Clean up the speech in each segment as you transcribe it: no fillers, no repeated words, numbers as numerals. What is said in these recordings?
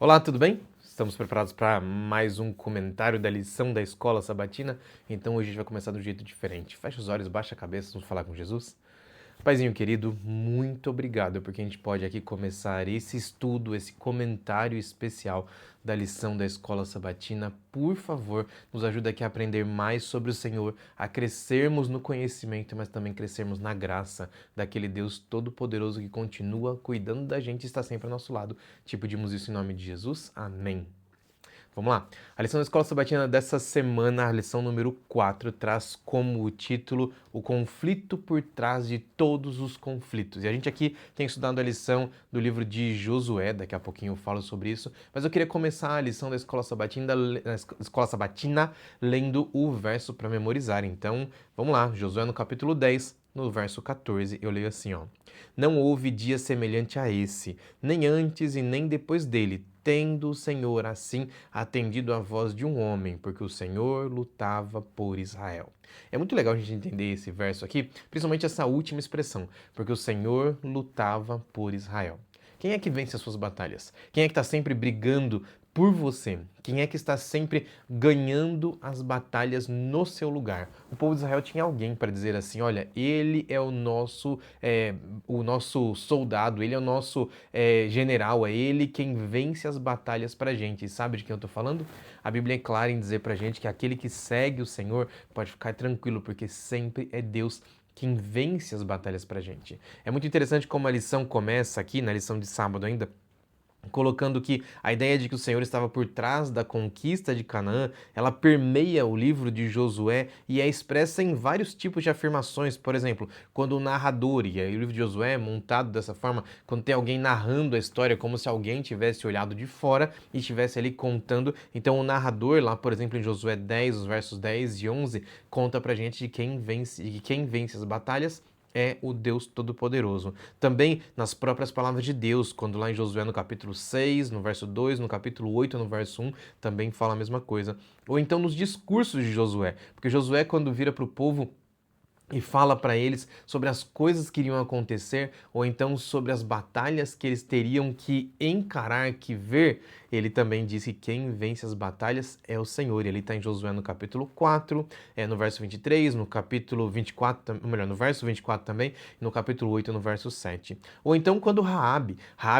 Olá, tudo bem? Estamos preparados para mais um comentário da lição da escola sabatina? Então hoje a gente vai começar de um jeito diferente. Fecha os olhos, baixa a cabeça, vamos falar com Jesus? Paizinho querido, muito obrigado porque a gente pode aqui começar esse estudo, esse comentário especial da lição da escola sabatina. Por favor, nos ajuda aqui a aprender mais sobre o Senhor, a crescermos no conhecimento, mas também crescermos na graça daquele Deus todo-poderoso que continua cuidando da gente e está sempre ao nosso lado. Te pedimos isso em nome de Jesus. Amém. Vamos lá. A lição da Escola Sabatina dessa semana, a lição número 4, traz como título o conflito por trás de todos os conflitos. E a gente aqui tem estudado a lição do livro de Josué, daqui a pouquinho eu falo sobre isso, mas eu queria começar a lição da Escola Sabatina lendo o verso para memorizar. Então, vamos lá, Josué no capítulo 10, no verso 14, eu leio assim, ó. Não houve dia semelhante a esse, nem antes e nem depois dele, tendo o Senhor assim atendido à voz de um homem, porque o Senhor lutava por Israel. É muito legal a gente entender esse verso aqui, principalmente essa última expressão, porque o Senhor lutava por Israel. Quem é que vence as suas batalhas? Quem é que está sempre brigando por você? Quem é que está sempre ganhando as batalhas no seu lugar? O povo de Israel tinha alguém para dizer assim: olha, ele é o nosso soldado, ele é o nosso general, é ele quem vence as batalhas para a gente. E sabe de quem eu estou falando? A Bíblia é clara em dizer para a gente que aquele que segue o Senhor pode ficar tranquilo, porque sempre é Deus quem vence as batalhas para a gente. É muito interessante como a lição começa aqui, na lição de sábado ainda, colocando que a ideia de que o Senhor estava por trás da conquista de Canaã, ela permeia o livro de Josué e é expressa em vários tipos de afirmações. Por exemplo, quando o narrador, e aí o livro de Josué é montado dessa forma, quando tem alguém narrando a história como se alguém tivesse olhado de fora e estivesse ali contando, então o narrador lá, por exemplo, em Josué 10, os versos 10 e 11, conta pra gente de quem vence as batalhas é o Deus Todo-Poderoso. Também nas próprias palavras de Deus, quando lá em Josué no capítulo 6, no verso 2, no capítulo 8, no verso 1, também fala a mesma coisa. Ou então nos discursos de Josué, porque Josué quando vira para o povo e fala para eles sobre as coisas que iriam acontecer, ou então sobre as batalhas que eles teriam que encarar, que ver, ele também disse que quem vence as batalhas é o Senhor. Ele está em Josué no capítulo 4, no verso 23, no capítulo 24, melhor, no verso 24 também, e no capítulo 8, no verso 7. Ou então quando Raabe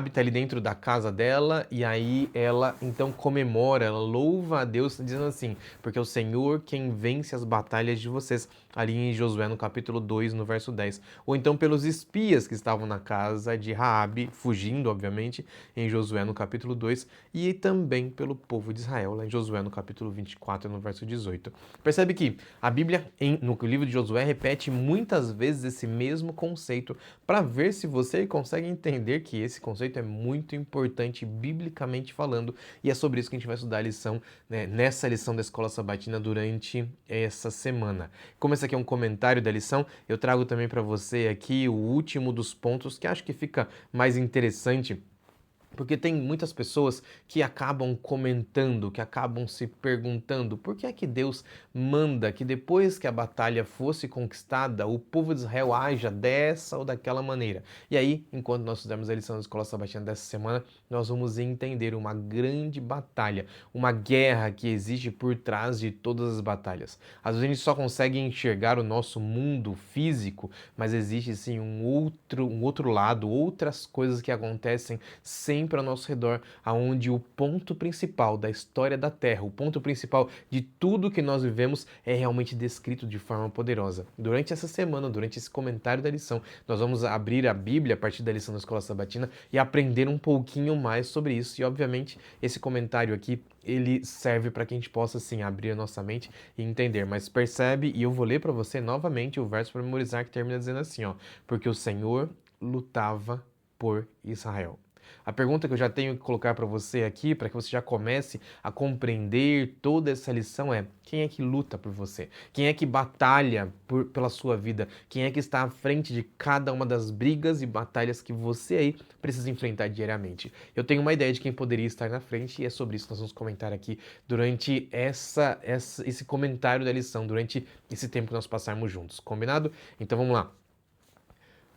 está ali dentro da casa dela, e aí ela então comemora, ela louva a Deus, dizendo assim, porque é o Senhor quem vence as batalhas de vocês, ali em Josué no capítulo 2, no verso 10. Ou então pelos espias que estavam na casa de Raabe, fugindo, obviamente, em Josué no capítulo 2, e também pelo povo de Israel, lá em Josué no capítulo 24, no verso 18. Percebe que a Bíblia, no livro de Josué, repete muitas vezes esse mesmo conceito, para ver se você consegue entender que esse conceito é muito importante, biblicamente falando, e é sobre isso que a gente vai estudar a lição, né, nessa lição da Escola Sabatina durante essa semana. Como esse aqui é um comentário da lição, eu trago também para você aqui o último dos pontos que acho que fica mais interessante, porque tem muitas pessoas que acabam comentando, que acabam se perguntando por que é que Deus manda que depois que a batalha fosse conquistada, o povo de Israel haja dessa ou daquela maneira. E aí, enquanto nós fizermos a lição da Escola Sabatina dessa semana, nós vamos entender uma grande batalha, uma guerra que existe por trás de todas as batalhas. Às vezes a gente só consegue enxergar o nosso mundo físico, mas existe sim um outro lado, outras coisas que acontecem sempre ao nosso redor, aonde o ponto principal da história da Terra, o ponto principal de tudo que nós vivemos é realmente descrito de forma poderosa. Durante essa semana, durante esse comentário da lição, nós vamos abrir a Bíblia a partir da lição da Escola Sabatina e aprender um pouquinho mais sobre isso. E obviamente esse comentário aqui ele serve para que a gente possa assim abrir a nossa mente e entender. Mas percebe, e eu vou ler para você novamente o verso para memorizar que termina dizendo assim, ó: porque o Senhor lutava por Israel. A pergunta que eu já tenho que colocar para você aqui, para que você já comece a compreender toda essa lição é: quem é que luta por você? Quem é que batalha pela sua vida? Quem é que está à frente de cada uma das brigas e batalhas que você aí precisa enfrentar diariamente? Eu tenho uma ideia de quem poderia estar na frente e é sobre isso que nós vamos comentar aqui durante esse comentário da lição, durante esse tempo que nós passarmos juntos. Combinado? Então vamos lá.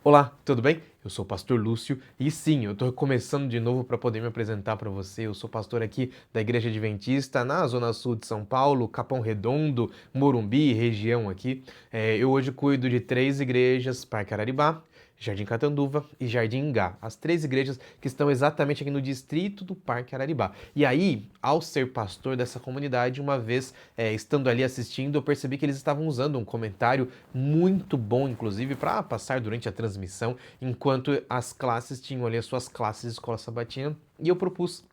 Olá, tudo bem? Eu sou o pastor Lúcio e sim, eu estou começando de novo para poder me apresentar para você. Eu sou pastor aqui da Igreja Adventista na Zona Sul de São Paulo, Capão Redondo, Morumbi, região aqui. Eu hoje cuido de 3 igrejas, Parque Araribá, Jardim Catanduva e Jardim Ingá, as 3 igrejas que estão exatamente aqui no distrito do Parque Araribá. E aí, ao ser pastor dessa comunidade, uma vez estando ali assistindo, eu percebi que eles estavam usando um comentário muito bom, inclusive, para passar durante a transmissão, enquanto as classes tinham ali as suas classes de escola sabatina, e eu propus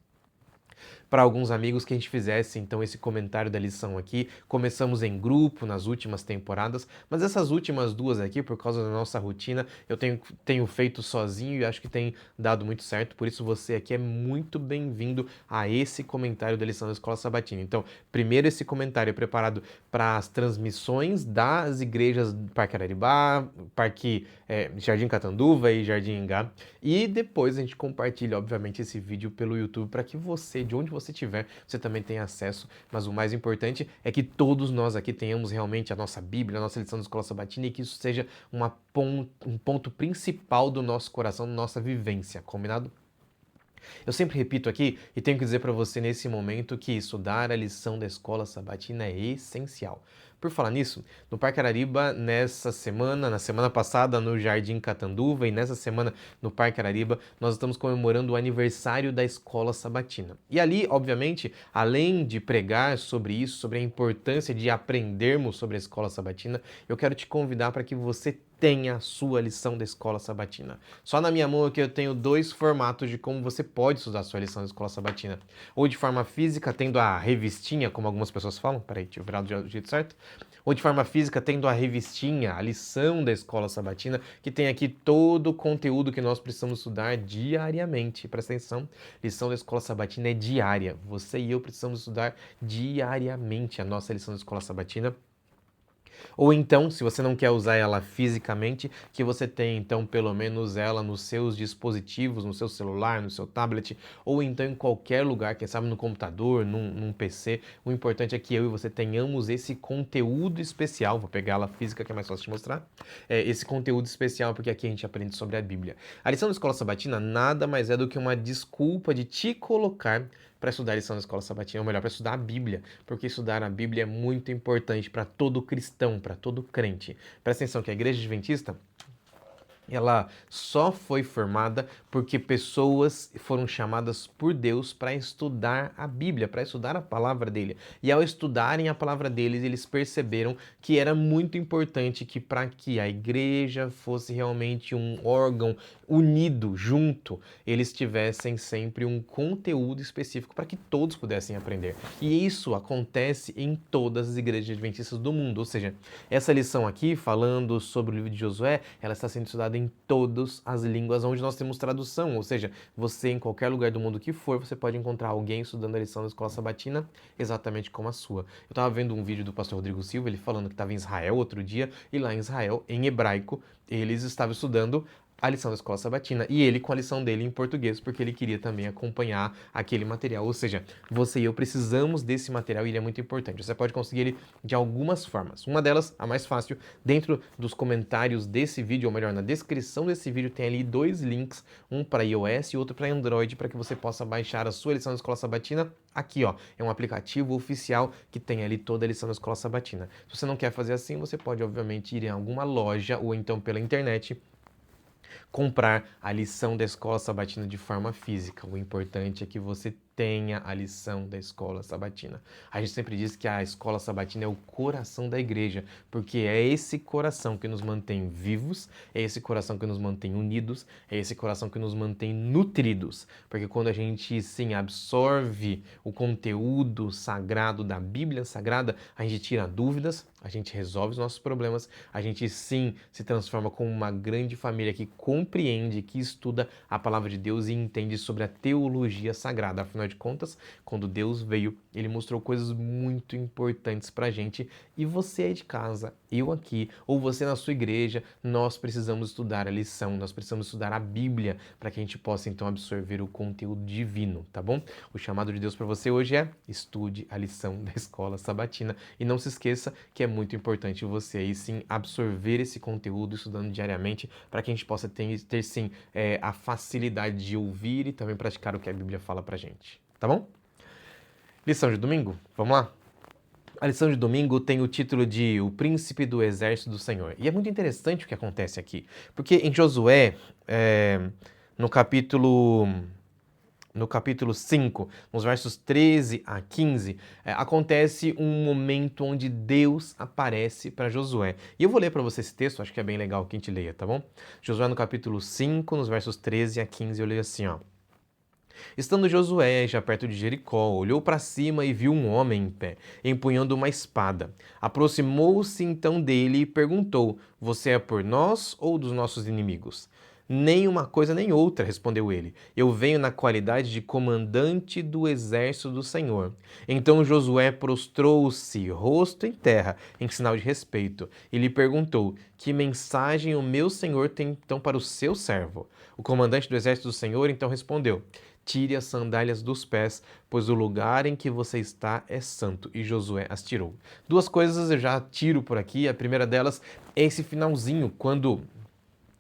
para alguns amigos que a gente fizesse então esse comentário da lição aqui. Começamos em grupo nas últimas temporadas, mas essas últimas 2 aqui, por causa da nossa rotina, eu tenho feito sozinho e acho que tem dado muito certo. Por isso você aqui é muito bem-vindo a esse comentário da lição da Escola Sabatina. Então, primeiro esse comentário é preparado para as transmissões das igrejas do Parque Araribá, Jardim Catanduva e Jardim Ingá, e depois a gente compartilha, obviamente, esse vídeo pelo YouTube para que você, de onde você estiver, você também tenha acesso. Mas o mais importante é que todos nós aqui tenhamos realmente a nossa Bíblia, a nossa lição da Escola Sabatina e que isso seja um ponto principal do nosso coração, da nossa vivência, combinado? Eu sempre repito aqui e tenho que dizer para você nesse momento que estudar a lição da Escola Sabatina é essencial. Por falar nisso, no Parque Arariba, na semana passada no Jardim Catanduva e nessa semana no Parque Arariba, nós estamos comemorando o aniversário da Escola Sabatina. E ali, obviamente, além de pregar sobre isso, sobre a importância de aprendermos sobre a Escola Sabatina, eu quero te convidar para que você tenha a sua lição da Escola Sabatina. Só na minha mão aqui eu tenho 2 formatos de como você pode estudar a sua lição da Escola Sabatina. Ou de forma física, tendo a revistinha, como algumas pessoas falam. Peraí, deixa eu virar do jeito certo. Ou de forma física, tendo a revistinha, a lição da Escola Sabatina, que tem aqui todo o conteúdo que nós precisamos estudar diariamente. Presta atenção, lição da Escola Sabatina é diária. Você e eu precisamos estudar diariamente a nossa lição da Escola Sabatina. Ou então, se você não quer usar ela fisicamente, que você tenha então pelo menos ela nos seus dispositivos, no seu celular, no seu tablet, ou então em qualquer lugar, quem sabe no computador, num PC. O importante é que eu e você tenhamos esse conteúdo especial. Vou pegar ela física que é mais fácil de mostrar. Esse conteúdo especial, porque aqui a gente aprende sobre a Bíblia. A lição da Escola Sabatina nada mais é do que uma desculpa de te colocar para estudar a lição da Escola Sabatina, ou melhor, para estudar a Bíblia, porque estudar a Bíblia é muito importante para todo cristão, para todo crente. Presta atenção que a Igreja Adventista, ela só foi formada porque pessoas foram chamadas por Deus para estudar a Bíblia, para estudar a palavra dele. E ao estudarem a palavra deles, eles perceberam que era muito importante que para que a igreja fosse realmente um órgão unido, junto, eles tivessem sempre um conteúdo específico para que todos pudessem aprender. E isso acontece em todas as igrejas adventistas do mundo. Ou seja, essa lição aqui, falando sobre o livro de Josué, ela está sendo estudada em todas as línguas onde nós temos tradução, ou seja, você em qualquer lugar do mundo que for, você pode encontrar alguém estudando a lição da Escola Sabatina exatamente como a sua. Eu estava vendo um vídeo do pastor Rodrigo Silva, ele falando que estava em Israel outro dia, e lá em Israel, em hebraico, eles estavam estudando a lição da Escola Sabatina e ele com a lição dele em português, porque ele queria também acompanhar aquele material. Ou seja, você e eu precisamos desse material e ele é muito importante. Você pode conseguir ele de algumas formas. Uma delas, a mais fácil, dentro dos comentários desse vídeo, ou melhor, na descrição desse vídeo, tem ali 2 links, um para iOS e outro para Android, para que você possa baixar a sua lição da Escola Sabatina. Aqui, ó, é um aplicativo oficial que tem ali toda a lição da Escola Sabatina. Se você não quer fazer assim, você pode, obviamente, ir em alguma loja ou então pela internet comprar a lição da Escola Sabatina de forma física. O importante é que você tenha a lição da Escola Sabatina. A gente sempre diz que a Escola Sabatina é o coração da igreja, porque é esse coração que nos mantém vivos, é esse coração que nos mantém unidos, é esse coração que nos mantém nutridos. Porque quando a gente, sim, absorve o conteúdo sagrado da Bíblia Sagrada, a gente tira dúvidas, a gente resolve os nossos problemas, a gente, sim, se transforma como uma grande família que compreende, que estuda a palavra de Deus e entende sobre a teologia sagrada. Afinal de contas, quando Deus veio, ele mostrou coisas muito importantes pra gente e você aí de casa eu aqui, ou você na sua igreja, nós precisamos estudar a lição, nós precisamos estudar a Bíblia para que a gente possa então absorver o conteúdo divino, tá bom? O chamado de Deus para você hoje é estude a lição da escola sabatina e não se esqueça que é muito importante você aí sim absorver esse conteúdo estudando diariamente para que a gente possa ter sim a facilidade de ouvir e também praticar o que a Bíblia fala pra gente, tá bom? Lição de domingo, vamos lá? A lição de domingo tem o título de O Príncipe do Exército do Senhor. E é muito interessante o que acontece aqui. Porque em Josué, no capítulo 5, nos versos 13 a 15, acontece um momento onde Deus aparece para Josué. E eu vou ler para você esse texto, acho que é bem legal que a gente leia, tá bom? Josué no capítulo 5, nos versos 13 a 15, eu leio assim, ó. Estando Josué já perto de Jericó, olhou para cima e viu um homem em pé, empunhando uma espada. Aproximou-se então dele e perguntou: Você é por nós ou dos nossos inimigos? Nem uma coisa nem outra, respondeu ele. Eu venho na qualidade de comandante do exército do Senhor. Então Josué prostrou-se, rosto em terra, em sinal de respeito, e lhe perguntou: Que mensagem o meu senhor tem então para o seu servo? O comandante do exército do Senhor então respondeu: Tire as sandálias dos pés, pois o lugar em que você está é santo. E Josué as tirou. Duas coisas eu já tiro por aqui. A primeira delas é esse finalzinho, quando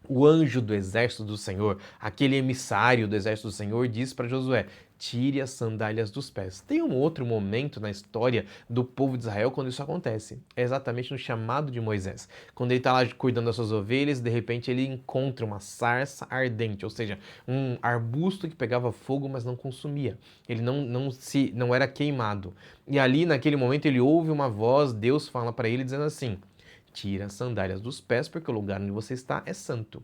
o anjo do exército do Senhor, aquele emissário do exército do Senhor, diz para Josué: tire as sandálias dos pés. Tem um outro momento na história do povo de Israel quando isso acontece. É exatamente no chamado de Moisés. Quando ele está lá cuidando das suas ovelhas, de repente ele encontra uma sarça ardente, ou seja, um arbusto que pegava fogo, mas não consumia. Ele não era queimado. E ali, naquele momento, ele ouve uma voz, Deus fala para ele dizendo assim: tira as sandálias dos pés, porque o lugar onde você está é santo.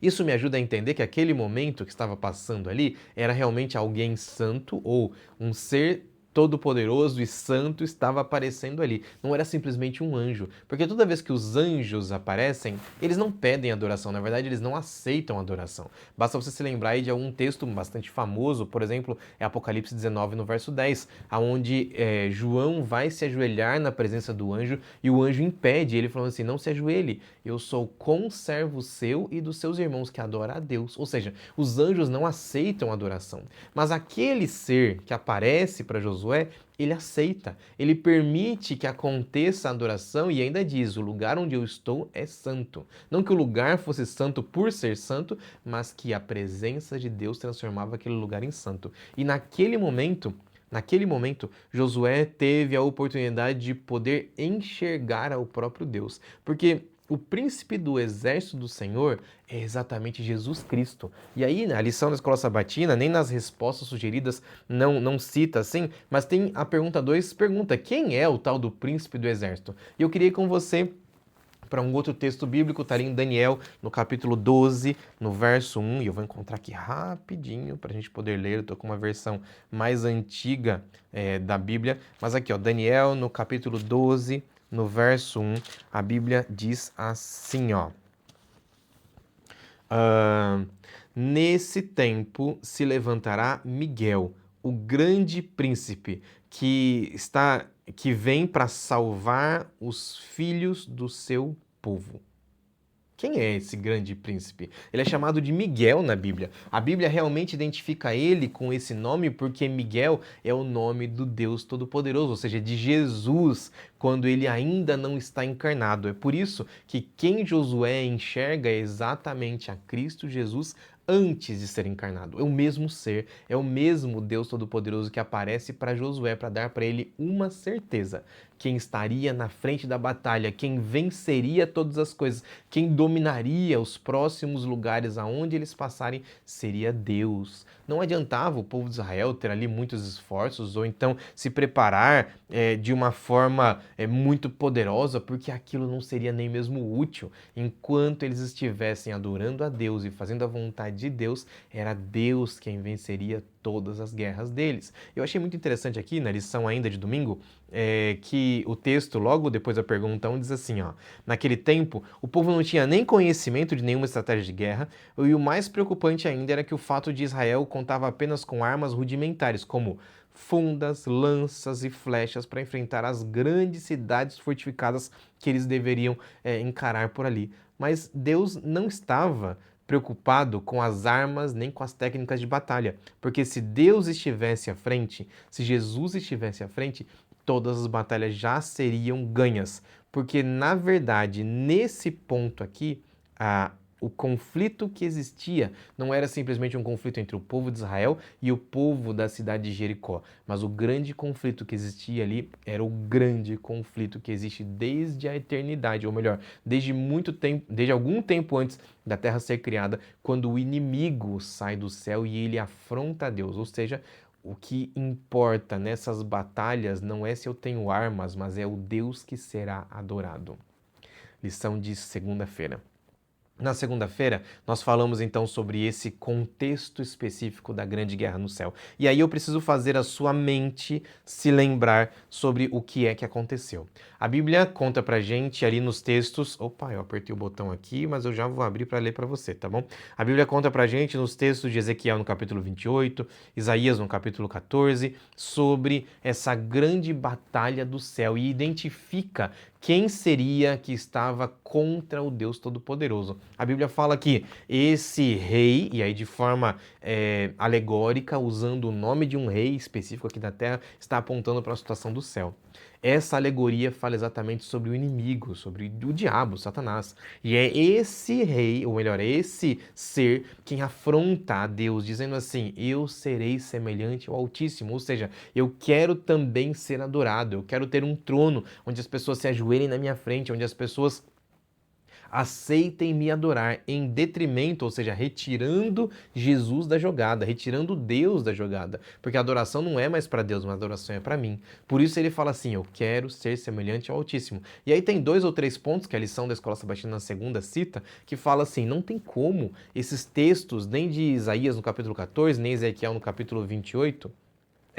Isso me ajuda a entender que aquele momento que estava passando ali era realmente alguém santo ou um ser todo-poderoso e santo estava aparecendo ali. Não era simplesmente um anjo. Porque toda vez que os anjos aparecem, eles não pedem adoração. Na verdade, eles não aceitam adoração. Basta você se lembrar aí de algum texto bastante famoso, por exemplo, é Apocalipse 19, no verso 10, onde João vai se ajoelhar na presença do anjo e o anjo impede ele, falando assim: não se ajoelhe, eu sou conservo seu e dos seus irmãos que adoram a Deus. Ou seja, os anjos não aceitam adoração. Mas aquele ser que aparece para Josué, ele aceita, ele permite que aconteça a adoração e ainda diz: o lugar onde eu estou é santo. Não que o lugar fosse santo por ser santo, mas que a presença de Deus transformava aquele lugar em santo. E naquele momento, Josué teve a oportunidade de poder enxergar ao próprio Deus. Porque o príncipe do exército do Senhor é exatamente Jesus Cristo. E aí, na lição da escola sabatina, nem nas respostas sugeridas não cita assim, mas tem a pergunta 2, pergunta: quem é o tal do príncipe do exército? E eu queria ir com você para um outro texto bíblico, está ali em Daniel, no capítulo 12, no verso 1, e eu vou encontrar aqui rapidinho para a gente poder ler. Eu estou com uma versão mais antiga da Bíblia, mas aqui, ó, Daniel, no capítulo 12, no verso 1, a Bíblia diz assim, ó: nesse tempo se levantará Miguel, o grande príncipe, que vem para salvar os filhos do seu povo. Quem é esse grande príncipe? Ele é chamado de Miguel na Bíblia. A Bíblia realmente identifica ele com esse nome porque Miguel é o nome do Deus Todo-Poderoso, ou seja, de Jesus, quando ele ainda não está encarnado. É por isso que quem Josué enxerga é exatamente a Cristo Jesus antes de ser encarnado. É o mesmo ser, é o mesmo Deus Todo-Poderoso que aparece para Josué para dar para ele uma certeza: quem estaria na frente da batalha, quem venceria todas as coisas, quem dominaria os próximos lugares aonde eles passarem, seria Deus. Não adiantava o povo de Israel ter ali muitos esforços ou então se preparar de uma forma muito poderosa, porque aquilo não seria nem mesmo útil. Enquanto eles estivessem adorando a Deus e fazendo a vontade de Deus, era Deus quem venceria todas as guerras deles. Eu achei muito interessante aqui, na lição ainda de domingo, que o texto, logo depois da pergunta 1, diz assim, ó: naquele tempo, o povo não tinha nem conhecimento de nenhuma estratégia de guerra, e o mais preocupante ainda era que o fato de Israel contava apenas com armas rudimentares, como fundas, lanças e flechas para enfrentar as grandes cidades fortificadas que eles deveriam encarar por ali. Mas Deus não estava preocupado com as armas nem com as técnicas de batalha, porque se Deus estivesse à frente, se Jesus estivesse à frente, todas as batalhas já seriam ganhas, porque na verdade, nesse ponto aqui, o conflito que existia não era simplesmente um conflito entre o povo de Israel e o povo da cidade de Jericó, mas o grande conflito que existia ali era o grande conflito que existe desde a eternidade, ou melhor, desde muito tempo, desde algum tempo antes da terra ser criada, quando o inimigo sai do céu e ele afronta a Deus, ou seja, o que importa nessas batalhas não é se eu tenho armas, mas é o Deus que será adorado. Lição de segunda-feira. Na segunda-feira, nós falamos então sobre esse contexto específico da Grande Guerra no céu. E aí eu preciso fazer a sua mente se lembrar sobre o que é que aconteceu. A Bíblia conta pra gente ali nos textos... Opa, eu apertei o botão aqui, mas eu já vou abrir para ler para você, tá bom? A Bíblia conta pra gente nos textos de Ezequiel no capítulo 28, Isaías no capítulo 14, sobre essa grande batalha do céu e identifica quem seria que estava contra o Deus Todo-Poderoso. A Bíblia fala que esse rei, e aí de forma alegórica, usando o nome de um rei específico aqui da terra, está apontando para a situação do céu. Essa alegoria fala exatamente sobre o inimigo, sobre o diabo, Satanás. E é esse rei, ou melhor, esse ser, quem afronta a Deus, dizendo assim: eu serei semelhante ao Altíssimo. Ou seja, eu quero também ser adorado, eu quero ter um trono onde as pessoas se ajoelhem na minha frente, onde as pessoas aceitem me adorar, em detrimento, ou seja, retirando Jesus da jogada, retirando Deus da jogada, porque a adoração não é mais para Deus, mas a adoração é para mim. Por isso ele fala assim: eu quero ser semelhante ao Altíssimo. E aí tem 2 ou 3 pontos que a lição da Escola Sabatina na segunda cita, que fala assim: não tem como esses textos, nem de Isaías no capítulo 14, nem Ezequiel no capítulo 28,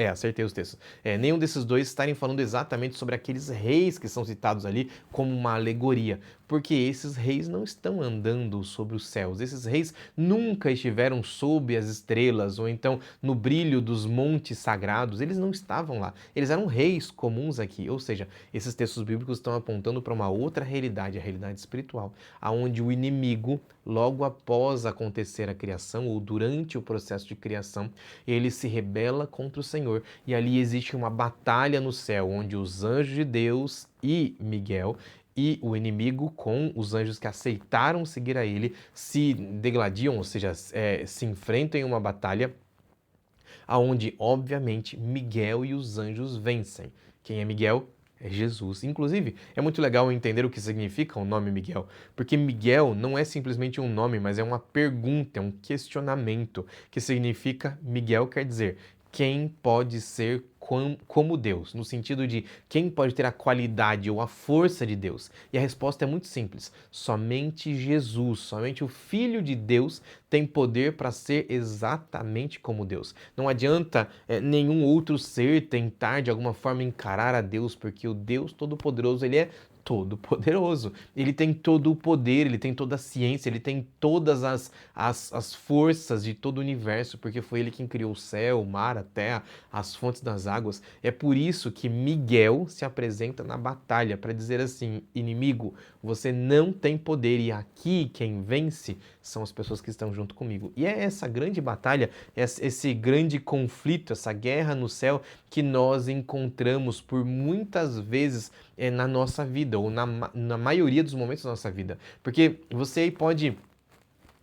acertei os textos. Nenhum desses dois estarem falando exatamente sobre aqueles reis que são citados ali como uma alegoria, porque esses reis não estão andando sobre os céus. Esses reis nunca estiveram sob as estrelas ou então no brilho dos montes sagrados. Eles não estavam lá. Eles eram reis comuns aqui. Ou seja, esses textos bíblicos estão apontando para uma outra realidade, a realidade espiritual, aonde o inimigo, logo após acontecer a criação ou durante o processo de criação, ele se rebela contra o Senhor e ali existe uma batalha no céu, onde os anjos de Deus e Miguel e o inimigo, com os anjos que aceitaram seguir a ele, se degladiam, ou seja, se enfrentam em uma batalha, aonde, obviamente, Miguel e os anjos vencem. Quem é Miguel? É Jesus. Inclusive, é muito legal entender o que significa o nome Miguel, porque Miguel não é simplesmente um nome, mas é uma pergunta, é um questionamento, que significa, Miguel quer dizer, quem pode ser como Deus, no sentido de quem pode ter a qualidade ou a força de Deus. E a resposta é muito simples: somente Jesus, somente o Filho de Deus tem poder para ser exatamente como Deus. Não adianta nenhum outro ser tentar de alguma forma encarar a Deus, porque o Deus Todo-Poderoso, ele é todo-poderoso. Ele tem todo o poder, ele tem toda a ciência, ele tem todas as forças de todo o universo, porque foi ele quem criou o céu, o mar, a terra, as fontes das águas. É por isso que Miguel se apresenta na batalha para dizer assim: inimigo, você não tem poder, e aqui quem vence são as pessoas que estão junto comigo. E é essa grande batalha, esse grande conflito, essa guerra no céu que nós encontramos por muitas vezes na nossa vida, ou na maioria dos momentos da nossa vida. Porque você pode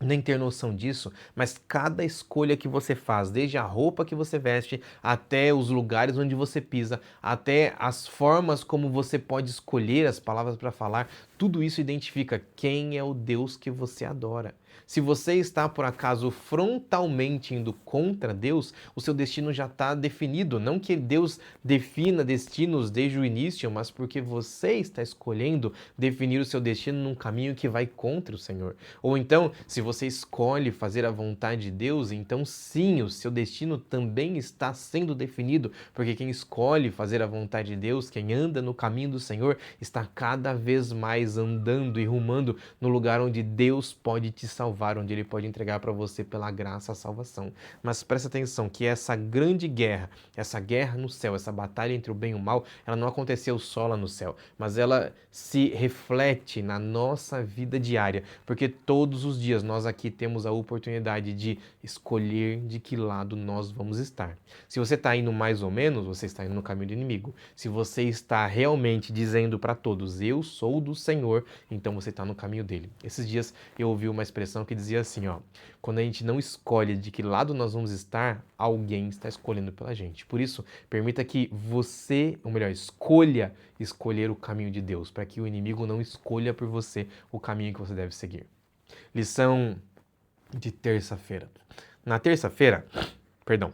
nem ter noção disso, mas cada escolha que você faz, desde a roupa que você veste, até os lugares onde você pisa, até as formas como você pode escolher as palavras para falar, tudo isso identifica quem é o Deus que você adora. Se você está, por acaso, frontalmente indo contra Deus, o seu destino já está definido. Não que Deus defina destinos desde o início, mas porque você está escolhendo definir o seu destino num caminho que vai contra o Senhor. Ou então, se você escolhe fazer a vontade de Deus, então sim, o seu destino também está sendo definido, porque quem escolhe fazer a vontade de Deus, quem anda no caminho do Senhor, está cada vez mais andando e rumando no lugar onde Deus pode te salvar. salvar, onde Ele pode entregar para você pela graça a salvação. Mas presta atenção que essa grande guerra, essa guerra no céu, essa batalha entre o bem e o mal, ela não aconteceu só lá no céu, mas ela se reflete na nossa vida diária, porque todos os dias nós aqui temos a oportunidade de escolher de que lado nós vamos estar. Se você está indo mais ou menos, você está indo no caminho do inimigo. Se você está realmente dizendo para todos, eu sou do Senhor, então você está no caminho dele. Esses dias eu ouvi uma expressão que dizia assim, ó, quando a gente não escolhe de que lado nós vamos estar, alguém está escolhendo pela gente. Por isso, permita que você, ou melhor, escolha escolher o caminho de Deus, para que o inimigo não escolha por você o caminho que você deve seguir. Lição de terça-feira. Na terça-feira, perdão,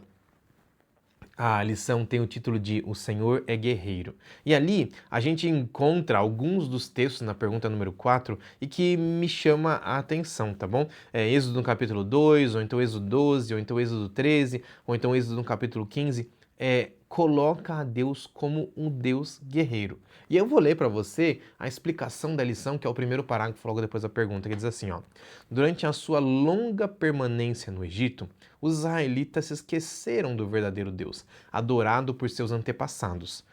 a lição tem o título de O Senhor é Guerreiro. E ali a gente encontra alguns dos textos na pergunta número 4 e que me chama a atenção, tá bom? Êxodo no capítulo 2, ou então Êxodo 12, ou então Êxodo 13, ou então Êxodo no capítulo 15. Coloca a Deus como um Deus guerreiro. E eu vou ler para você a explicação da lição, que é o primeiro parágrafo logo depois da pergunta, que diz assim, ó. Durante a sua longa permanência no Egito, os israelitas se esqueceram do verdadeiro Deus, adorado por seus antepassados.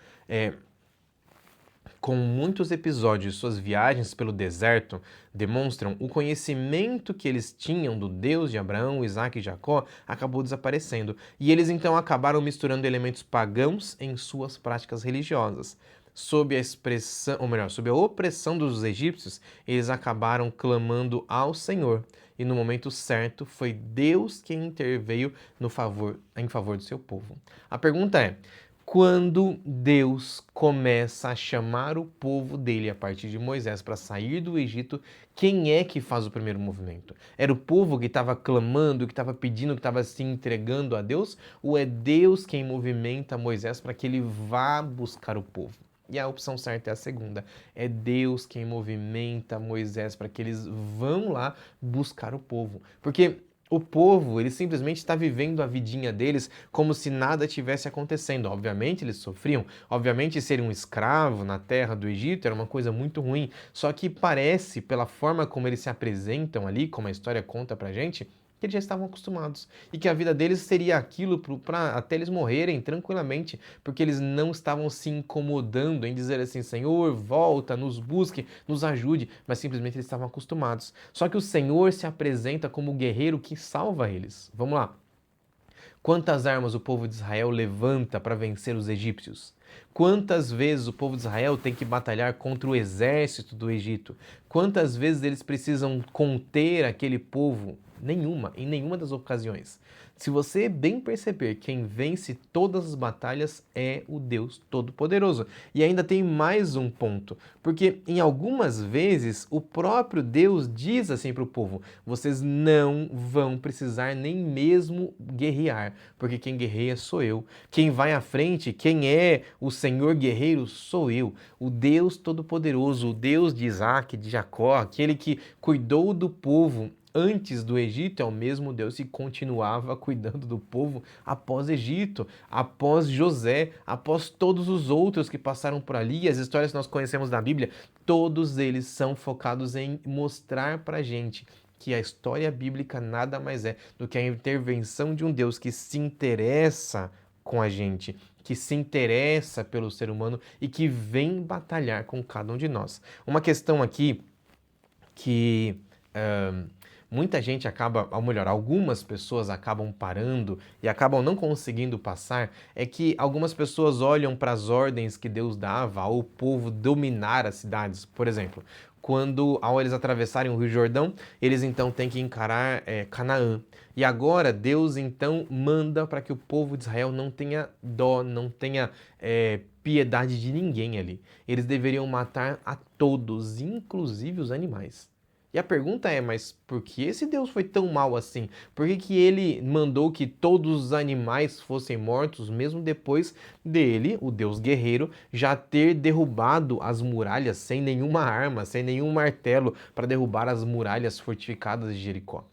Com muitos episódios de suas viagens pelo deserto, demonstram o conhecimento que eles tinham do Deus de Abraão, Isaac e Jacó acabou desaparecendo. E eles então acabaram misturando elementos pagãos em suas práticas religiosas. Sob a expressão, ou melhor, sob a opressão dos egípcios, eles acabaram clamando ao Senhor. E no momento certo foi Deus quem interveio em favor do seu povo. A pergunta é: quando Deus começa a chamar o povo dele a partir de Moisés para sair do Egito, quem é que faz o primeiro movimento? Era o povo que estava clamando, que estava pedindo, que estava se entregando a Deus? Ou é Deus quem movimenta Moisés para que ele vá buscar o povo? E a opção certa é a segunda. É Deus quem movimenta Moisés para que eles vão lá buscar o povo. Porque o povo, ele simplesmente está vivendo a vidinha deles como se nada tivesse acontecendo. Obviamente eles sofriam, obviamente ser um escravo na terra do Egito era uma coisa muito ruim, só que parece, pela forma como eles se apresentam ali, como a história conta pra gente, que eles já estavam acostumados e que a vida deles seria aquilo para até eles morrerem tranquilamente, porque eles não estavam se incomodando em dizer assim, Senhor, volta, nos busque, nos ajude, mas simplesmente eles estavam acostumados. Só que o Senhor se apresenta como o guerreiro que salva eles. Vamos lá. Quantas armas o povo de Israel levanta para vencer os egípcios? Quantas vezes o povo de Israel tem que batalhar contra o exército do Egito? Quantas vezes eles precisam conter aquele povo? Nenhuma, em nenhuma das ocasiões. Se você bem perceber, quem vence todas as batalhas é o Deus Todo-Poderoso. E ainda tem mais um ponto, porque em algumas vezes o próprio Deus diz assim para o povo: vocês não vão precisar nem mesmo guerrear, porque quem guerreia sou eu. Quem vai à frente, quem é o Senhor guerreiro sou eu. O Deus Todo-Poderoso, o Deus de Isaac, de Jacó, aquele que cuidou do povo antes do Egito, é o mesmo Deus que continuava cuidando do povo após Egito, após José, após todos os outros que passaram por ali. As histórias que nós conhecemos da Bíblia, todos eles são focados em mostrar pra gente que a história bíblica nada mais é do que a intervenção de um Deus que se interessa com a gente, que se interessa pelo ser humano e que vem batalhar com cada um de nós. Uma questão aqui que muita gente acaba, ou melhor, algumas pessoas acabam parando e acabam não conseguindo passar, é que algumas pessoas olham para as ordens que Deus dava ao povo dominar as cidades. Por exemplo, quando, ao eles atravessarem o Rio Jordão, eles então têm que encarar Canaã. E agora Deus então manda para que o povo de Israel não tenha dó, não tenha piedade de ninguém ali. Eles deveriam matar a todos, inclusive os animais. E a pergunta é, mas por que esse Deus foi tão mal assim? Por que ele mandou que todos os animais fossem mortos, mesmo depois dele, o Deus guerreiro, já ter derrubado as muralhas sem nenhuma arma, sem nenhum martelo para derrubar as muralhas fortificadas de Jericó?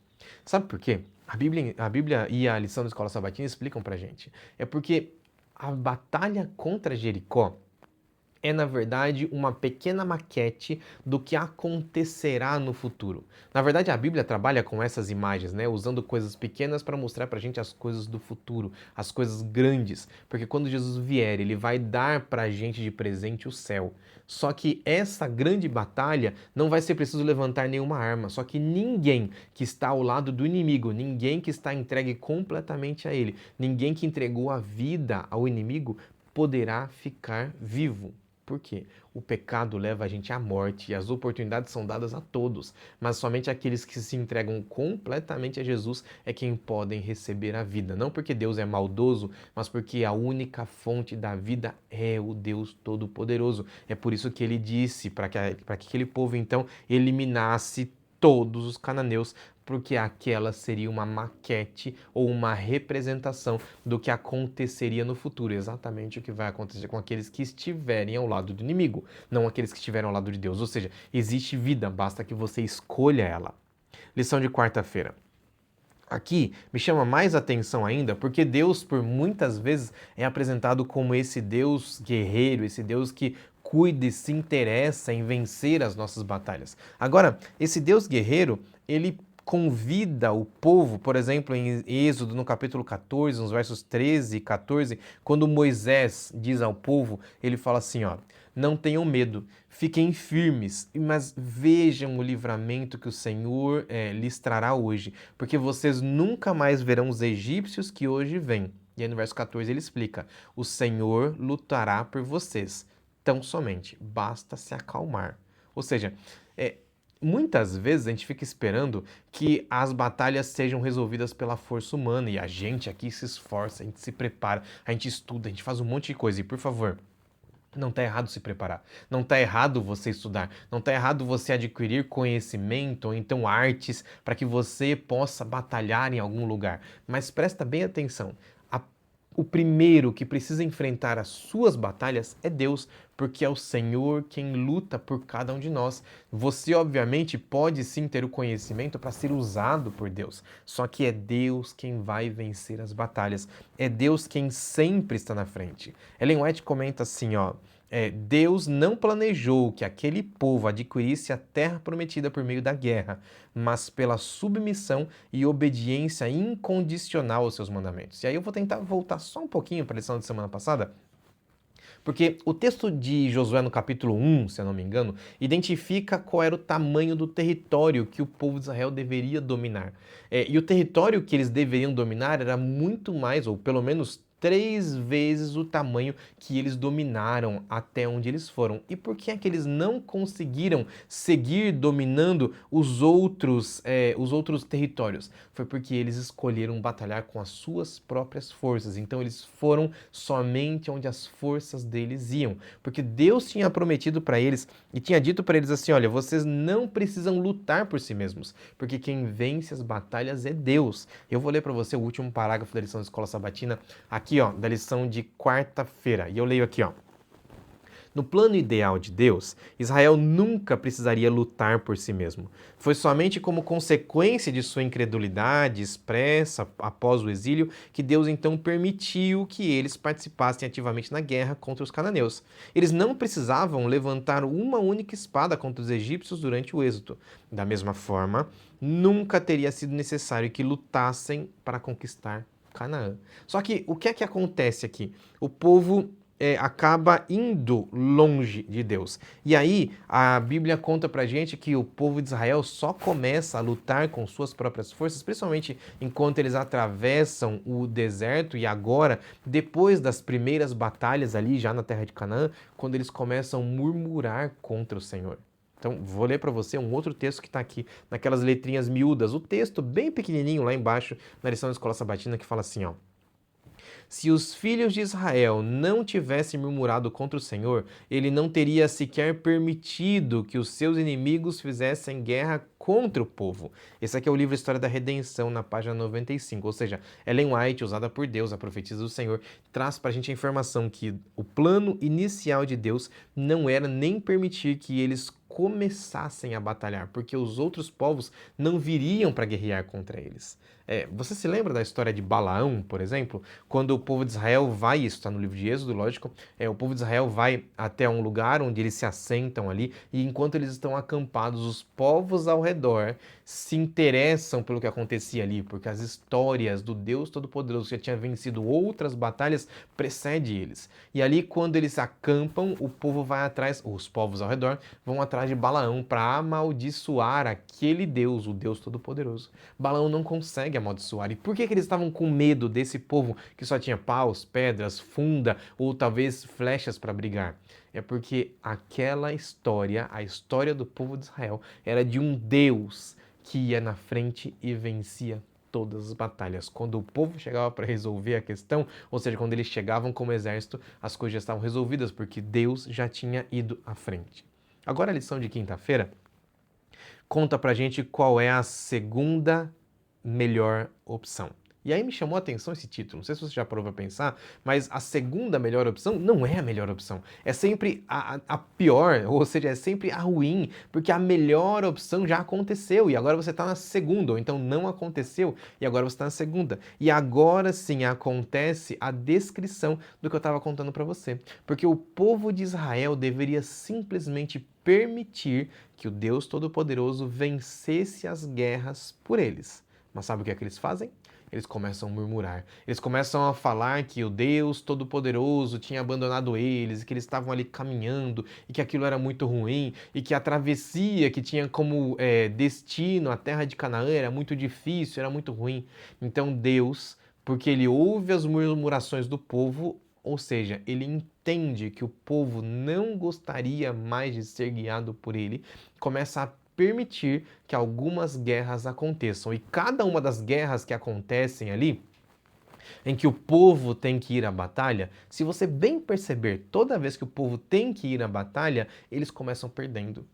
Sabe por quê? A Bíblia e a lição da Escola Sabatina explicam pra gente. É porque a batalha contra Jericó é, na verdade, uma pequena maquete do que acontecerá no futuro. Na verdade, a Bíblia trabalha com essas imagens, né? Usando coisas pequenas para mostrar para a gente as coisas do futuro, as coisas grandes. Porque quando Jesus vier, ele vai dar para a gente de presente o céu. Só que essa grande batalha não vai ser preciso levantar nenhuma arma. Só que ninguém que está ao lado do inimigo, ninguém que está entregue completamente a ele, ninguém que entregou a vida ao inimigo, poderá ficar vivo. Por quê? O pecado leva a gente à morte e as oportunidades são dadas a todos, mas somente aqueles que se entregam completamente a Jesus é quem podem receber a vida. Não porque Deus é maldoso, mas porque a única fonte da vida é o Deus Todo-Poderoso. É por isso que ele disse para que aquele povo então eliminasse todos os cananeus, porque aquela seria uma maquete ou uma representação do que aconteceria no futuro, exatamente o que vai acontecer com aqueles que estiverem ao lado do inimigo, não aqueles que estiverem ao lado de Deus. Ou seja, existe vida, basta que você escolha ela. Lição de quarta-feira. Aqui me chama mais atenção ainda porque Deus, por muitas vezes, é apresentado como esse Deus guerreiro, esse Deus que cuida e se interessa em vencer as nossas batalhas. Agora, esse Deus guerreiro, ele convida o povo, por exemplo, em Êxodo, no capítulo 14, nos versos 13 e 14, quando Moisés diz ao povo, ele fala assim, ó: não tenham medo, fiquem firmes, mas vejam o livramento que o Senhor lhes trará hoje, porque vocês nunca mais verão os egípcios que hoje vêm. E aí no verso 14 ele explica: o Senhor lutará por vocês, tão somente basta se acalmar. Ou seja, muitas vezes a gente fica esperando que as batalhas sejam resolvidas pela força humana e a gente aqui se esforça, a gente se prepara, a gente estuda, a gente faz um monte de coisa. E por favor, não está errado se preparar, não está errado você estudar, não está errado você adquirir conhecimento ou então artes para que você possa batalhar em algum lugar. Mas presta bem atenção, o primeiro que precisa enfrentar as suas batalhas é Deus, porque é o Senhor quem luta por cada um de nós. Você, obviamente, pode sim ter o conhecimento para ser usado por Deus, só que é Deus quem vai vencer as batalhas. É Deus quem sempre está na frente. Ellen White comenta assim, ó: Deus não planejou que aquele povo adquirisse a terra prometida por meio da guerra, mas pela submissão e obediência incondicional aos seus mandamentos. E aí eu vou tentar voltar só um pouquinho para a lição de semana passada, porque o texto de Josué no capítulo 1, se eu não me engano, identifica qual era o tamanho do território que o povo de Israel deveria dominar. E o território que eles deveriam dominar era muito mais, ou pelo menos 3 vezes o tamanho que eles dominaram até onde eles foram. E por que é que eles não conseguiram seguir dominando os outros territórios? Foi porque eles escolheram batalhar com as suas próprias forças. Então eles foram somente onde as forças deles iam. Porque Deus tinha prometido para eles e tinha dito para eles assim: olha, vocês não precisam lutar por si mesmos, porque quem vence as batalhas é Deus. Eu vou ler para você o último parágrafo da lição da Escola Sabatina, aqui ó, da lição de quarta-feira. E eu leio aqui, ó: no plano ideal de Deus, Israel nunca precisaria lutar por si mesmo. Foi somente como consequência de sua incredulidade expressa após o exílio que Deus então permitiu que eles participassem ativamente na guerra contra os cananeus. Eles não precisavam levantar uma única espada contra os egípcios durante o êxodo. Da mesma forma, nunca teria sido necessário que lutassem para conquistar Canaã. Só que o que é que acontece aqui? O povo acaba indo longe de Deus. E aí a Bíblia conta pra gente que o povo de Israel só começa a lutar com suas próprias forças, principalmente enquanto eles atravessam o deserto e agora, depois das primeiras batalhas ali já na terra de Canaã, quando eles começam a murmurar contra o Senhor. Então, vou ler para você um outro texto que está aqui, naquelas letrinhas miúdas, o texto bem pequenininho lá embaixo na lição da Escola Sabatina, que fala assim, ó: se os filhos de Israel não tivessem murmurado contra o Senhor, ele não teria sequer permitido que os seus inimigos fizessem guerra contra o povo. Esse aqui é o livro História da Redenção, na página 95. Ou seja, Ellen White, usada por Deus, a profetisa do Senhor, traz para a gente a informação que o plano inicial de Deus não era nem permitir que eles começassem a batalhar, porque os outros povos não viriam para guerrear contra eles. Você se lembra da história de Balaão, por exemplo? Quando o povo de Israel vai, isso está no livro de Êxodo, lógico, o povo de Israel vai até um lugar onde eles se assentam ali, e enquanto eles estão acampados, os povos ao redor se interessam pelo que acontecia ali, porque as histórias do Deus Todo-Poderoso que já tinha vencido outras batalhas precede eles. E ali, quando eles acampam, o povo vai atrás, os povos ao redor vão atrás de Balaão para amaldiçoar aquele Deus, o Deus Todo-Poderoso. Balaão não consegue amaldiçoar. E por que eles estavam com medo desse povo que só tinha paus, pedras, funda ou talvez flechas para brigar? É porque aquela história, a história do povo de Israel, era de um Deus que ia na frente e vencia todas as batalhas. Quando o povo chegava para resolver a questão, ou seja, quando eles chegavam como exército, as coisas já estavam resolvidas, porque Deus já tinha ido à frente. Agora a lição de quinta-feira conta pra gente qual é a segunda melhor opção. E aí me chamou a atenção esse título, não sei se você já parou para pensar, mas a segunda melhor opção não é a melhor opção. É sempre a pior, ou seja, é sempre a ruim, porque a melhor opção já aconteceu e agora você está na segunda, ou então não aconteceu e agora você está na segunda. E agora sim acontece a descrição do que eu estava contando para você. Porque o povo de Israel deveria simplesmente permitir que o Deus Todo-Poderoso vencesse as guerras por eles. Mas sabe o que é que eles fazem? Eles começam a murmurar. Eles começam a falar que o Deus Todo-Poderoso tinha abandonado eles, e que eles estavam ali caminhando, e que aquilo era muito ruim, e que a travessia que tinha como destino a terra de Canaã era muito difícil, era muito ruim. Então Deus, porque ele ouve as murmurações do povo, ou seja, ele entende que o povo não gostaria mais de ser guiado por ele, começa a permitir que algumas guerras aconteçam. E cada uma das guerras que acontecem ali, em que o povo tem que ir à batalha, se você bem perceber, toda vez que o povo tem que ir à batalha, eles começam perdendo.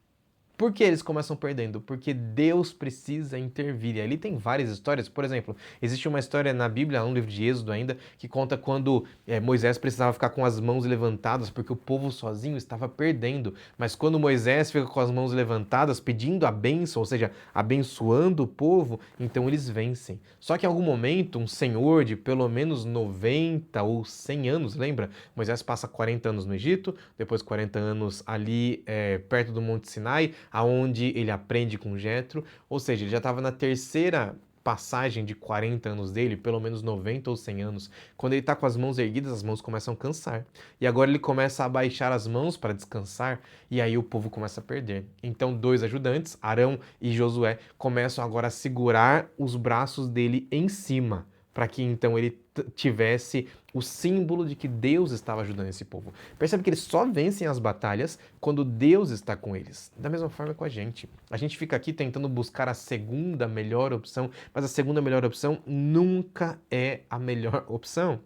Por que eles começam perdendo? Porque Deus precisa intervir. E ali tem várias histórias. Por exemplo, existe uma história na Bíblia, no livro de Êxodo ainda, que conta quando Moisés precisava ficar com as mãos levantadas porque o povo sozinho estava perdendo. Mas quando Moisés fica com as mãos levantadas pedindo a bênção, ou seja, abençoando o povo, então eles vencem. Só que em algum momento, um senhor de pelo menos 90 ou 100 anos, lembra? Moisés passa 40 anos no Egito, depois 40 anos ali perto do Monte Sinai, aonde ele aprende com Jetro, ou seja, ele já estava na terceira passagem de 40 anos dele, pelo menos 90 ou 100 anos. Quando ele está com as mãos erguidas, as mãos começam a cansar. E agora ele começa a abaixar as mãos para descansar, e aí o povo começa a perder. Então, dois ajudantes, Arão e Josué, começam agora a segurar os braços dele em cima, para que então ele tivesse o símbolo de que Deus estava ajudando esse povo. Percebe que eles só vencem as batalhas quando Deus está com eles. Da mesma forma com a gente. A gente fica aqui tentando buscar a segunda melhor opção, mas a segunda melhor opção nunca é a melhor opção.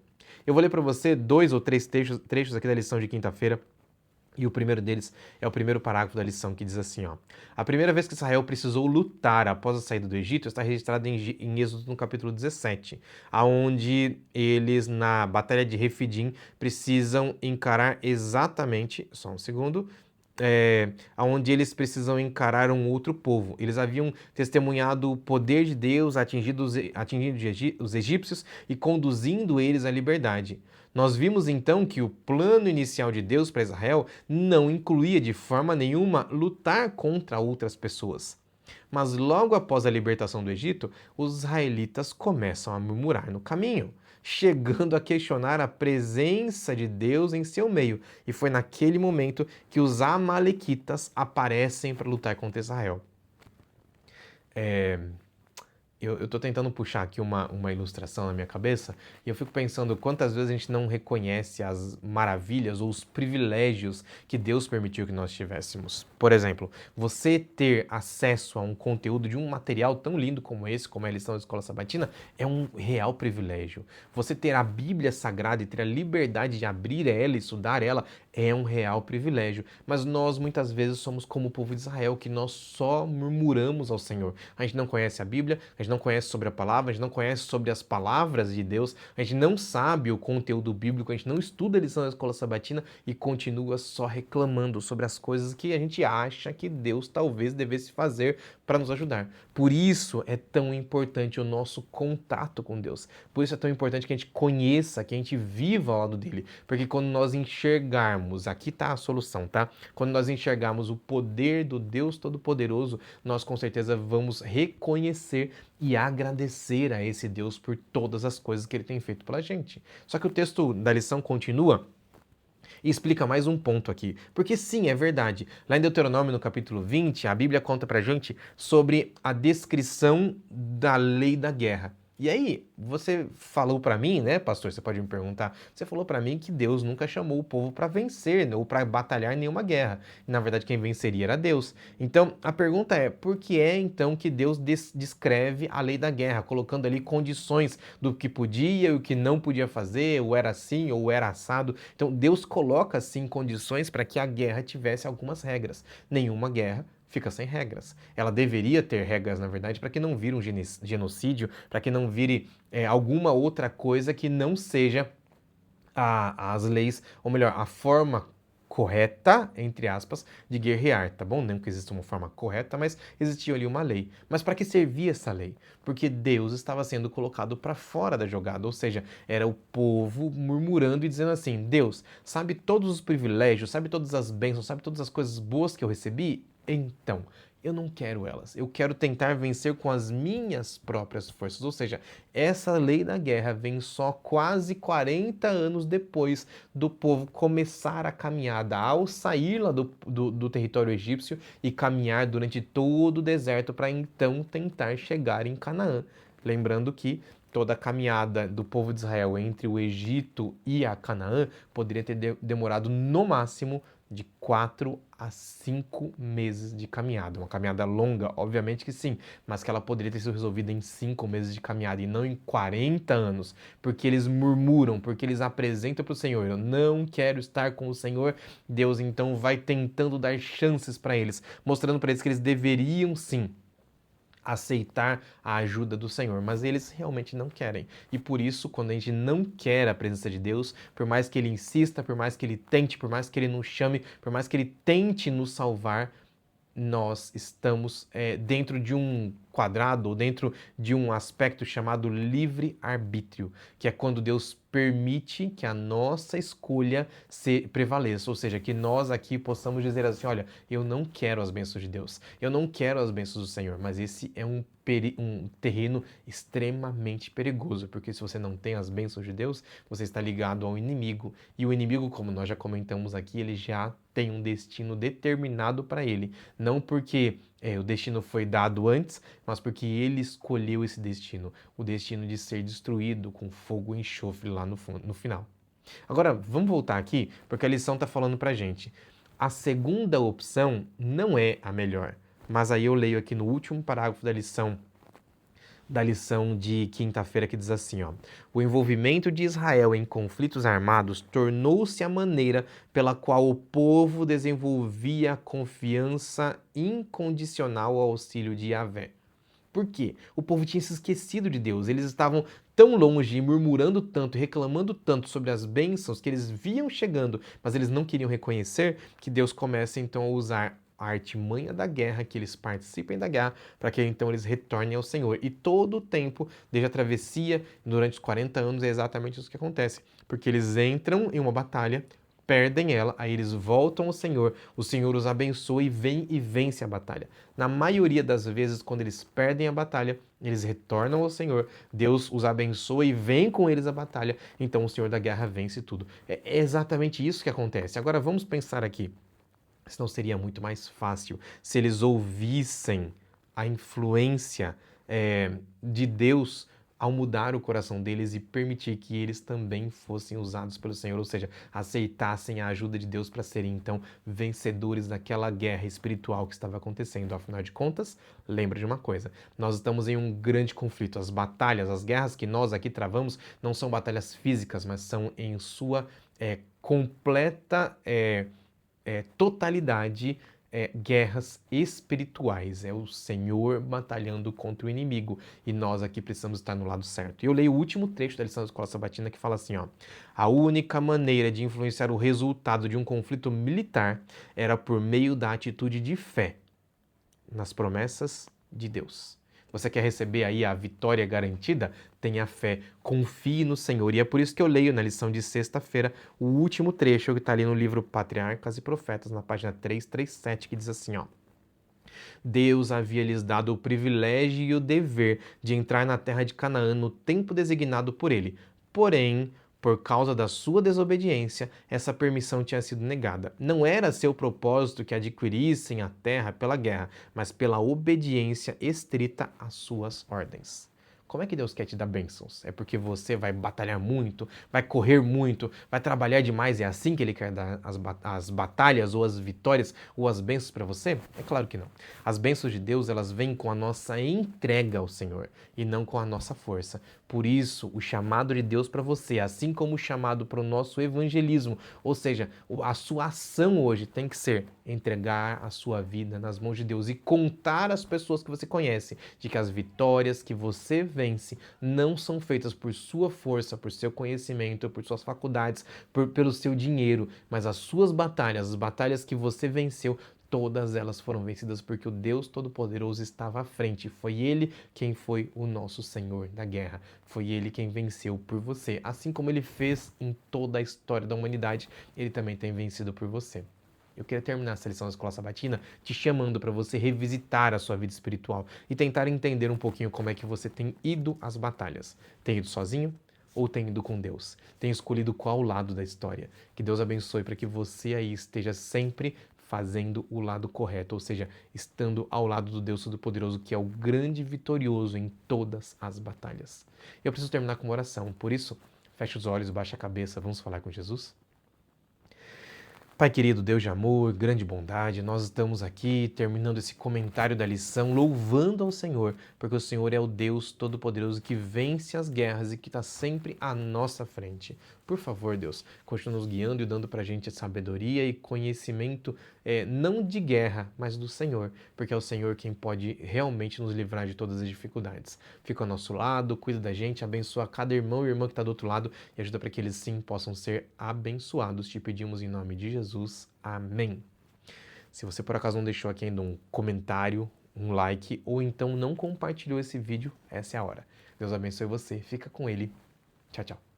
Eu vou ler para você 2 ou 3 trechos aqui da lição de quinta-feira. E o primeiro deles é o primeiro parágrafo da lição, que diz assim, ó. A primeira vez que Israel precisou lutar após a saída do Egito está registrada em Êxodo no capítulo 17, aonde eles, na batalha de Refidim, precisam encarar exatamente, só um segundo, onde eles precisam encarar um outro povo. Eles haviam testemunhado o poder de Deus atingindo os egípcios e conduzindo eles à liberdade. Nós vimos então que o plano inicial de Deus para Israel não incluía de forma nenhuma lutar contra outras pessoas. Mas logo após a libertação do Egito, os israelitas começam a murmurar no caminho, chegando a questionar a presença de Deus em seu meio. E foi naquele momento que os amalequitas aparecem para lutar contra Israel. Eu estou tentando puxar aqui uma ilustração na minha cabeça e eu fico pensando quantas vezes a gente não reconhece as maravilhas ou os privilégios que Deus permitiu que nós tivéssemos. Por exemplo, você ter acesso a um conteúdo de um material tão lindo como esse, como é a lição da Escola Sabatina, é um real privilégio. Você ter a Bíblia Sagrada e ter a liberdade de abrir ela e estudar ela é um real privilégio. Mas nós muitas vezes somos como o povo de Israel, que nós só murmuramos ao Senhor. A gente não conhece a Bíblia, a gente não conhece sobre a palavra, a gente não conhece sobre as palavras de Deus, a gente não sabe o conteúdo bíblico, a gente não estuda a lição da escola sabatina e continua só reclamando sobre as coisas que a gente acha que Deus talvez devesse fazer para nos ajudar. Por isso é tão importante o nosso contato com Deus. Por isso é tão importante que a gente conheça, que a gente viva ao lado dele. Porque quando nós enxergarmos, aqui está a solução, tá? Quando nós enxergarmos o poder do Deus Todo-Poderoso, nós com certeza vamos reconhecer e agradecer a esse Deus por todas as coisas que ele tem feito pela gente. Só que o texto da lição continua e explica mais um ponto aqui. Porque sim, é verdade. Lá em Deuteronômio, no capítulo 20, a Bíblia conta pra gente sobre a descrição da lei da guerra. E aí, você falou pra mim, né, pastor? Você pode me perguntar. Você falou pra mim que Deus nunca chamou o povo pra vencer, né, ou pra batalhar em nenhuma guerra. E, na verdade, quem venceria era Deus. Então, a pergunta é: por que é então que Deus descreve a lei da guerra, colocando ali condições do que podia e o que não podia fazer, ou era assim, ou era assado? Então, Deus coloca sim condições para que a guerra tivesse algumas regras. Nenhuma guerra fica sem regras. Ela deveria ter regras, na verdade, para que não vire um genocídio, para que não vire alguma outra coisa que não seja as leis, ou melhor, a forma correta, entre aspas, de guerrear, tá bom? Não que exista uma forma correta, mas existia ali uma lei. Mas para que servia essa lei? Porque Deus estava sendo colocado para fora da jogada, ou seja, era o povo murmurando e dizendo assim: Deus, sabe todos os privilégios, sabe todas as bênçãos, sabe todas as coisas boas que eu recebi? Então, eu não quero elas. Eu quero tentar vencer com as minhas próprias forças. Ou seja, essa lei da guerra vem só quase 40 anos depois do povo começar a caminhada, ao sair lá do território egípcio e caminhar durante todo o deserto para então tentar chegar em Canaã. Lembrando que toda a caminhada do povo de Israel entre o Egito e a Canaã poderia ter demorado no máximo de 4 a 5 meses de caminhada. Uma caminhada longa, obviamente que sim, mas que ela poderia ter sido resolvida em 5 meses de caminhada e não em 40 anos, porque eles murmuram, porque eles apresentam para o Senhor: eu não quero estar com o Senhor. Deus então vai tentando dar chances para eles, mostrando para eles que eles deveriam sim aceitar a ajuda do Senhor, mas eles realmente não querem. E por isso, quando a gente não quer a presença de Deus, por mais que ele insista, por mais que ele tente, por mais que ele nos chame, por mais que ele tente nos salvar, nós estamos dentro de um quadrado, ou dentro de um aspecto chamado livre-arbítrio, que é quando Deus permite que a nossa escolha prevaleça, ou seja, que nós aqui possamos dizer assim: olha, eu não quero as bênçãos de Deus, eu não quero as bênçãos do Senhor, mas esse é um terreno extremamente perigoso, porque se você não tem as bênçãos de Deus, você está ligado ao inimigo, e o inimigo, como nós já comentamos aqui, ele já tem um destino determinado para ele, não porque o destino foi dado antes, mas porque ele escolheu esse destino, o destino de ser destruído com fogo e enxofre lá no final. Agora, vamos voltar aqui, porque a lição está falando para gente. A segunda opção não é a melhor, mas aí eu leio aqui no último parágrafo da lição de quinta-feira, que diz assim, ó: o envolvimento de Israel em conflitos armados tornou-se a maneira pela qual o povo desenvolvia confiança incondicional ao auxílio de Yahvé. Por quê? O povo tinha se esquecido de Deus, eles estavam tão longe, murmurando tanto, reclamando tanto sobre as bênçãos que eles viam chegando, mas eles não queriam reconhecer, que Deus começa então a usar a artimanha da guerra, que eles participem da guerra, para que então eles retornem ao Senhor. E todo o tempo, desde a travessia, durante os 40 anos, é exatamente isso que acontece. Porque eles entram em uma batalha, perdem ela, aí eles voltam ao Senhor, o Senhor os abençoa e vem e vence a batalha. Na maioria das vezes, quando eles perdem a batalha, eles retornam ao Senhor, Deus os abençoa e vem com eles a batalha, então o Senhor da guerra vence tudo. É exatamente isso que acontece. Agora vamos pensar aqui. Senão seria muito mais fácil se eles ouvissem a influência de Deus ao mudar o coração deles e permitir que eles também fossem usados pelo Senhor, ou seja, aceitassem a ajuda de Deus para serem então vencedores daquela guerra espiritual que estava acontecendo. Afinal de contas, lembra de uma coisa: nós estamos em um grande conflito. As batalhas, as guerras que nós aqui travamos não são batalhas físicas, mas são em sua completa totalidade guerras espirituais, é o Senhor batalhando contra o inimigo, e nós aqui precisamos estar no lado certo. E eu leio o último trecho da lição da Escola Sabatina que fala assim, ó: a única maneira de influenciar o resultado de um conflito militar era por meio da atitude de fé nas promessas de Deus. Você quer receber aí a vitória garantida? Tenha fé, confie no Senhor. E é por isso que eu leio na lição de sexta-feira o último trecho que está ali no livro Patriarcas e Profetas, na página 337, que diz assim, ó: Deus havia lhes dado o privilégio e o dever de entrar na terra de Canaã no tempo designado por ele. Porém, por causa da sua desobediência, essa permissão tinha sido negada. Não era seu propósito que adquirissem a terra pela guerra, mas pela obediência estrita às suas ordens. Como é que Deus quer te dar bênçãos? É porque você vai batalhar muito, vai correr muito, vai trabalhar demais? É assim que Ele quer dar as batalhas ou as vitórias ou as bênçãos para você? É claro que não. As bênçãos de Deus, elas vêm com a nossa entrega ao Senhor e não com a nossa força. Por isso, o chamado de Deus para você, assim como o chamado para o nosso evangelismo, ou seja, a sua ação hoje tem que ser entregar a sua vida nas mãos de Deus e contar às pessoas que você conhece de que as vitórias que você vence não são feitas por sua força, por seu conhecimento, por suas faculdades, pelo seu dinheiro, mas as suas batalhas, as batalhas que você venceu, todas elas foram vencidas porque o Deus Todo-Poderoso estava à frente. Foi Ele quem foi o nosso Senhor da guerra. Foi Ele quem venceu por você. Assim como Ele fez em toda a história da humanidade, Ele também tem vencido por você. Eu queria terminar essa lição da Escola Sabatina te chamando para você revisitar a sua vida espiritual e tentar entender um pouquinho como é que você tem ido às batalhas. Tem ido sozinho ou tem ido com Deus? Tem escolhido qual lado da história? Que Deus abençoe para que você aí esteja sempre fazendo o lado correto, ou seja, estando ao lado do Deus Todo-Poderoso, que é o grande vitorioso em todas as batalhas. Eu preciso terminar com uma oração, por isso, feche os olhos, baixa a cabeça, vamos falar com Jesus? Pai querido, Deus de amor, grande bondade, nós estamos aqui terminando esse comentário da lição, louvando ao Senhor, porque o Senhor é o Deus Todo-Poderoso que vence as guerras e que está sempre à nossa frente. Por favor, Deus, continue nos guiando e dando para a gente sabedoria e conhecimento, não de guerra, mas do Senhor, porque é o Senhor quem pode realmente nos livrar de todas as dificuldades. Fica ao nosso lado, cuida da gente, abençoa cada irmão e irmã que está do outro lado e ajuda para que eles sim possam ser abençoados. Te pedimos em nome de Jesus. Amém. Se você por acaso não deixou aqui ainda um comentário, um like ou então não compartilhou esse vídeo, essa é a hora. Deus abençoe você. Fica com ele. Tchau, tchau.